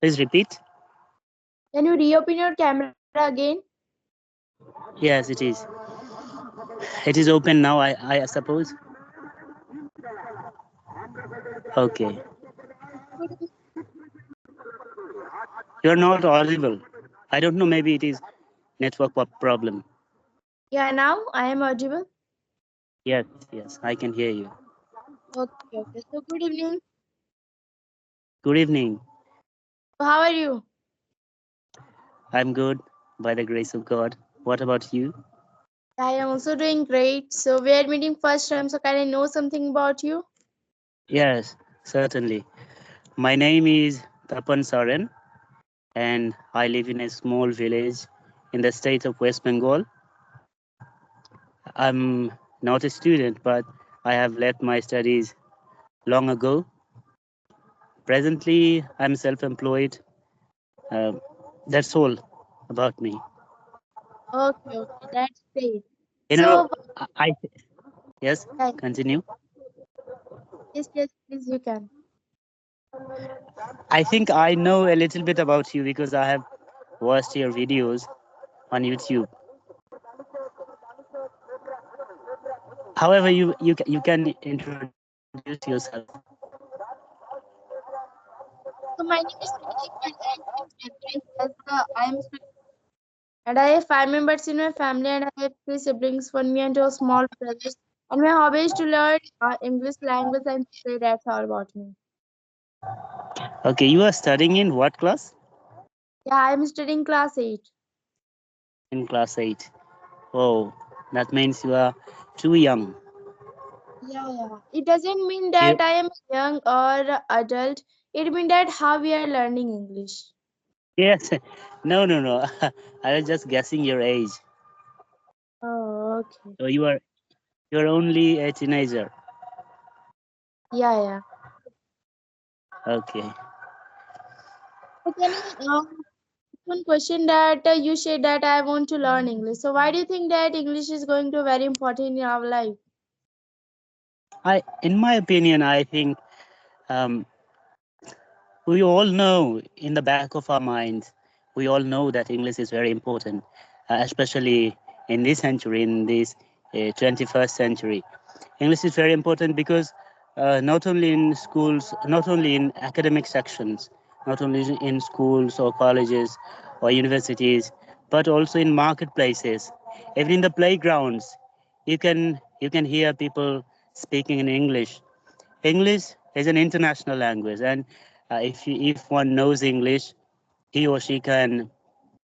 Please repeat. Can you reopen your camera again? Yes, it is. It is open now, I suppose. Okay. You're not audible. I don't know, maybe it is network problem. Yeah, now I am audible. Yes, yes, I can hear you. Okay, okay. So good evening. Good evening. So how are you? I'm good by the grace of God. What about you? I am also doing great. So we are meeting first time. So can I know something about you? Yes, certainly. My name is Tapan Saren and I live in a small village in the state of West Bengal. I'm not a student, but I have left my studies long ago. Presently, I'm self employed. Um that's all about me. Okay, okay. That's great. You know, So I yes, yeah, continue. yes, yes, please you can. I think I know a little bit about you because I have watched your videos on YouTube. However, you can introduce yourself. So my name is Pradeep and I live in everday as I am and I have 5 members in my family and I have three siblings, one me and two small brothers. And my hobby is to learn English language and say that's all about me. Okay, you are studying in what class? Yeah, I am studying class 8. In class 8. Oh, that means you are too young. Yeah, yeah. It doesn't mean You, that I am young or adult. It means that how we are learning English. yes. No, no, no. I was just guessing your age. Oh, okay. So you're only a teenager. Yeah, yeah. Okay. So can I one question that you said that I want to learn English. So why do you think that English is going to very important in our life? In my opinion, I think um, we all know in the back of our minds, we all know that English is very important, especially in this century, in this 21st century. English is very important because not only in schools, not only in academic sections, not only in schools or colleges or universities, but also in marketplaces, even in the playgrounds, you can hear people speaking in English. English is an international language, and if one knows English, he or she can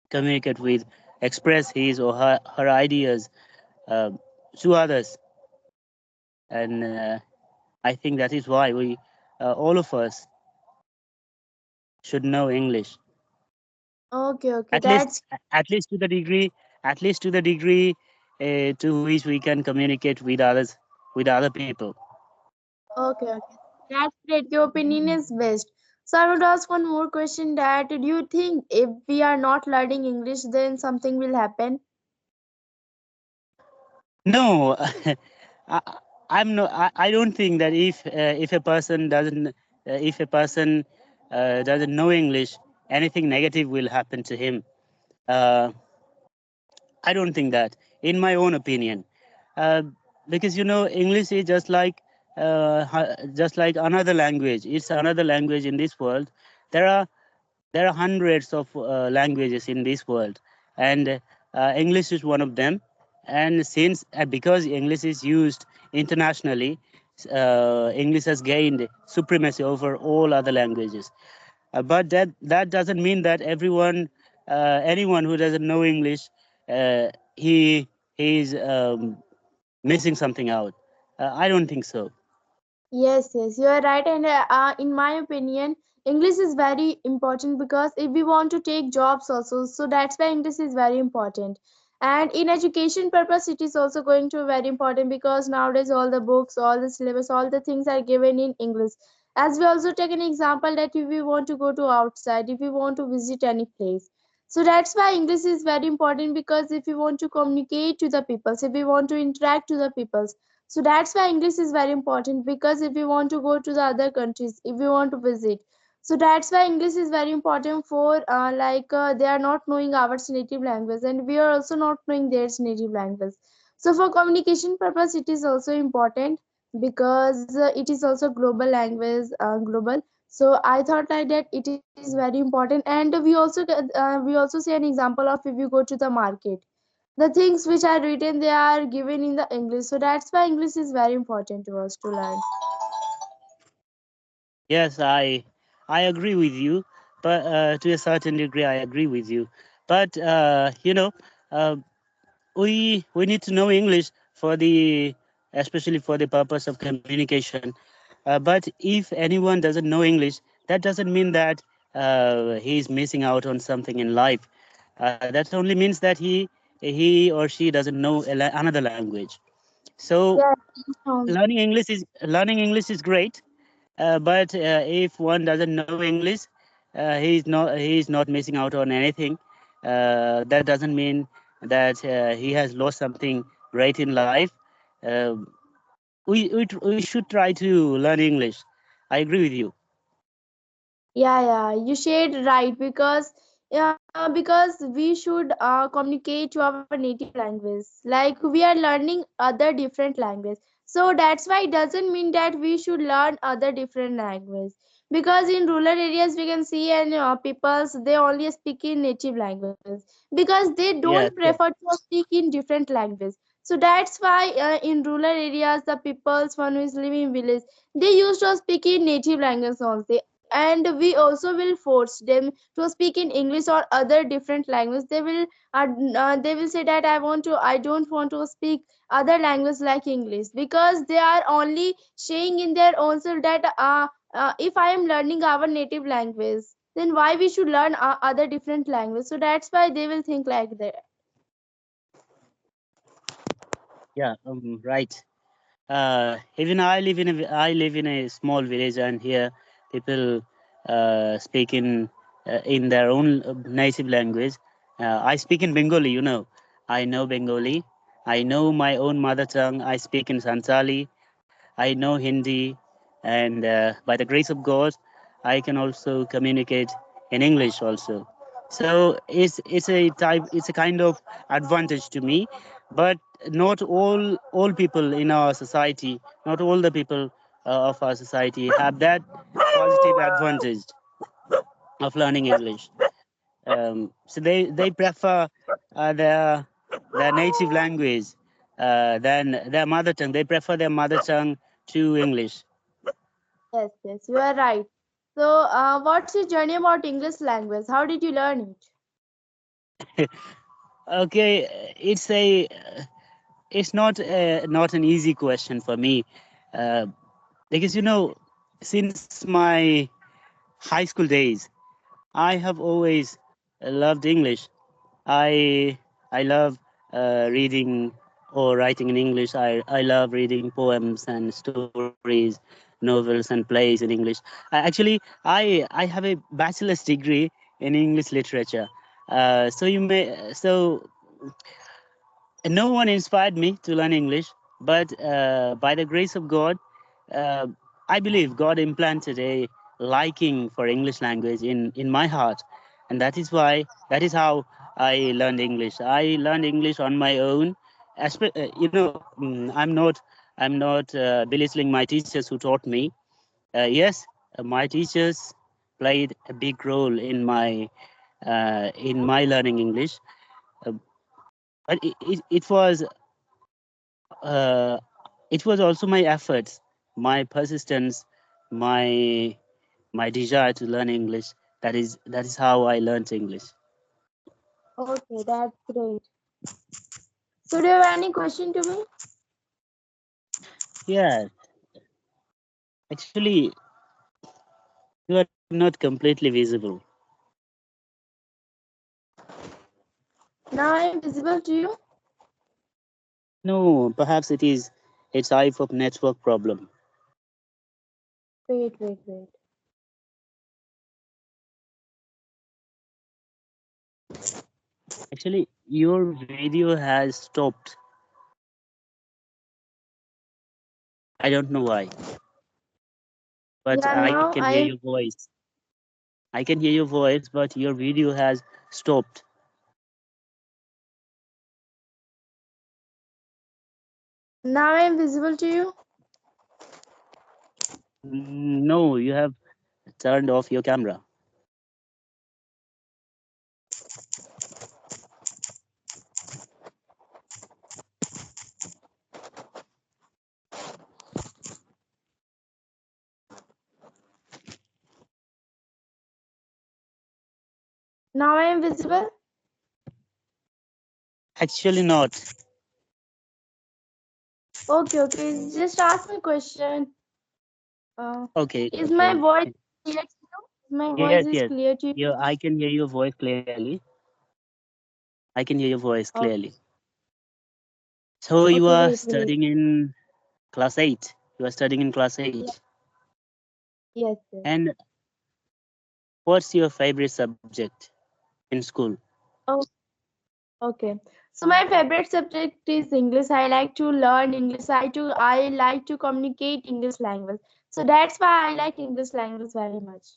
communicate with, express his or her ideas uh, to others, and I think that is why we, all of us, should know English. Okay, okay. At least, That's at least to the degree, at least to the degree to which we can communicate with others, with other people. okay, okay. That's great. Your opinion is best. So I would ask one more question that do you think if we are not learning English then something will happen? No, I, I'm no. I don't think that if a person doesn't know English, anything negative will happen to him. Uh, I don't think that, in my own opinion, uh, because English is just like another language. It's another language in this world. There are there are hundreds of languages in this world, and English is one of them. And since because English is used internationally, English has gained supremacy over all other languages. But that doesn't mean that anyone who doesn't know English, uh, he he's missing something out. I don't think so. Yes, yes, you are right. And in my opinion, English is very important because if we want to take jobs also, so that's why English is very important. And in education purpose, it is also going to be very important because nowadays all the books, all the syllabus, all the things are given in English. As we also take an example that if we want to go to outside, if we want to visit any place. So that's why English is very important because if we want to communicate to the people, if we want to interact to the people, so that's why English is very important because if we want to go to the other countries, if we want to visit, So that's why English is very important for they are not knowing our native language, and we are also not knowing their native language. So for communication purpose, it is also important because it is also global language, global. So I thought like that it is very important, and we also see an example of if you go to the market, the things which are written they are given in the English. So that's why English is very important to us to learn. Yes, I agree with you, but to a certain degree, I agree with you. But uh, we need to know English for the especially for the purpose of communication. But if anyone doesn't know English, that doesn't mean that he's missing out on something in life. That only means that he or she doesn't know another language. So Yes. um, learning English is great, but if one doesn't know English, he's not missing out on anything. That doesn't mean that he has lost something great in life. Uh, we should try to learn English. I agree with you. Yeah, you said right because we should communicate to our native language. Like we are learning other different language, so that's why it doesn't mean that we should learn other different language. Because in rural areas we can see and peoples they only speak in native language because they don't Yes, prefer to speak in different language. So that's why in rural areas the peoples one who is living in village they used to speak in native language only, and we also will force them to speak in English or other different language. They will say that I don't want to speak other language like English because they are only saying in their own self that if I am learning our native language, then why we should learn other different language. So that's why they will think like that. yeah, right. Even I live in a small village, and here people speak in their own native language. I speak in Bengali. I know Bengali. I know my own mother tongue. I speak in Santali. I know Hindi, and by the grace of God, I can also communicate in English also. So it's a kind of advantage to me, but not all people in our society, not all the people of our society have that positive advantage of learning English. So they prefer their native language than their mother tongue. They prefer their mother tongue to English. Yes, you are right. So what's your journey about English language? How did you learn it? Okay, it's not an easy question for me, uh, because since my high school days, I have always loved English. I I love reading or writing in English. I love reading poems and stories, novels and plays in English. I have a bachelor's degree in English literature. So no one inspired me to learn English, but by the grace of God, uh, I believe God implanted a liking for English language in my heart, and that is how I learned English. I learned English on my own. I'm not belittling my teachers who taught me. Yes, my teachers played a big role in my learning English. Uh, but uh, it was also my efforts, my persistence, my my desire to learn English. That is how I learned English. Okay, that's great. So do you have any question to me? Yeah, actually, you are not completely visible. Now I am visible to you. No, perhaps it is a type of network problem. Wait. Actually, your video has stopped. I don't know why, but Yeah, I now can hear I your voice. I can hear your voice, but your video has stopped. Now I am visible to you. No, you have turned off your camera. Now I am visible. Actually, not. Okay, okay. Just ask me question. Uh, Okay, is my okay. voice clear to you? My voice Yes, is yes. clear to you? Yeah, I can hear your voice clearly. I can hear your voice Okay, clearly. So you okay. are Wait, wait. studying in class 8. You are studying in class Yeah, 8. yes, yes. And what's your favorite subject in school? Oh, okay. So my favorite subject is English. I like to learn English. I like to communicate English language. So that's why I like English language very much.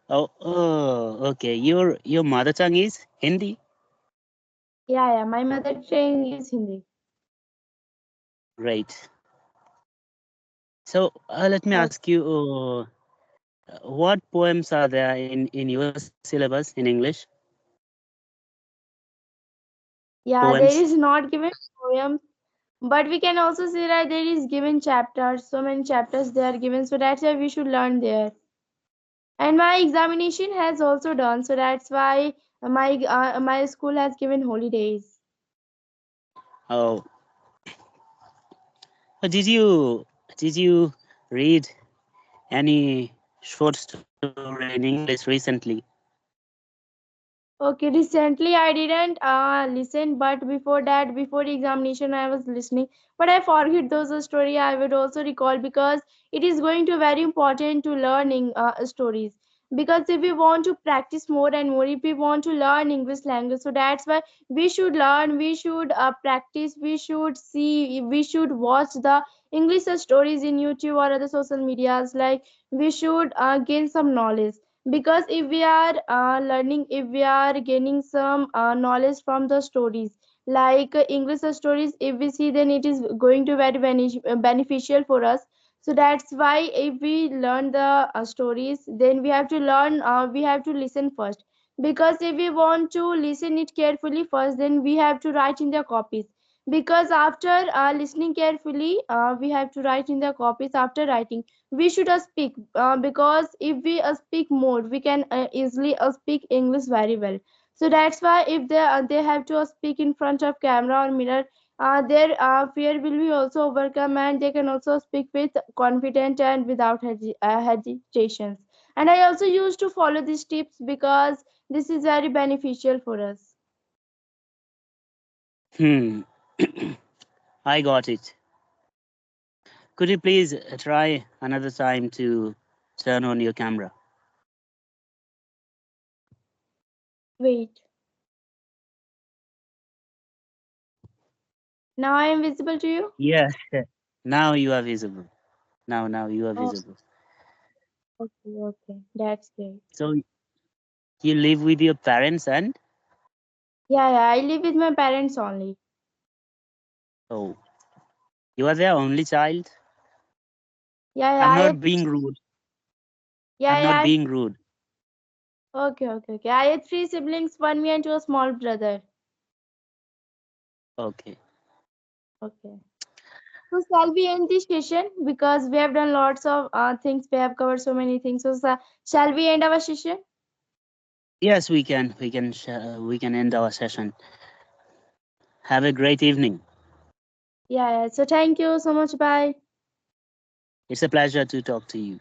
Oh, okay. Your mother tongue is Hindi? Yeah, yeah. My mother tongue is Hindi. Great. So let me Oh, ask you, what poems are there in your syllabus in English? yeah. There Poems? is not given poem, but we can also say that there is given chapters. So many chapters they are given. So that's why we should learn there. And my examination has also done. So that's why my school has given holidays. Oh, did you read any short story in English recently? Okay, recently I didn't listen, but before that, before the examination, I was listening. But I forget those story. I would also recall because it is going to very important to learning stories. Because if we want to practice more and more, if we want to learn English language, so that's why we should learn, we should practice, we should see, we should watch the English stories in YouTube or other social medias. Like we should gain some knowledge because if we are learning if we are gaining some knowledge from the stories like English stories if we see then it is going to very beneficial for us. So that's why if we learn the stories then we have to learn we have to listen first because if we want to listen it carefully first then we have to write in the copies because after listening carefully we have to write in the copies after writing we should speak because if we speak more we can easily speak English very well. So that's why if they have to speak in front of camera or mirror their fear will be also overcome and they can also speak with confidence and without hesitations. And I also used to follow these tips because this is very beneficial for us. Hmm. I got it. Could you please try another time to turn on your camera? Wait, now I am visible to you. Yes. Now you are visible. Now you are Oh, visible. okay, okay, that's great. So you live with your parents and Yeah, yeah, I live with my parents only. oh, you are their only child. Yeah, yeah, I'm I not had, being rude. yeah, I'm yeah. not being rude. Okay, okay, okay. I had three siblings, one me and two a small brother. Okay. Okay. So shall we end this session because we have done lots of things. We have covered so many things. So shall we end our session? Yes, we can end our session. Have a great evening. Yeah, yeah. So thank you so much. Bye. It's a pleasure to talk to you.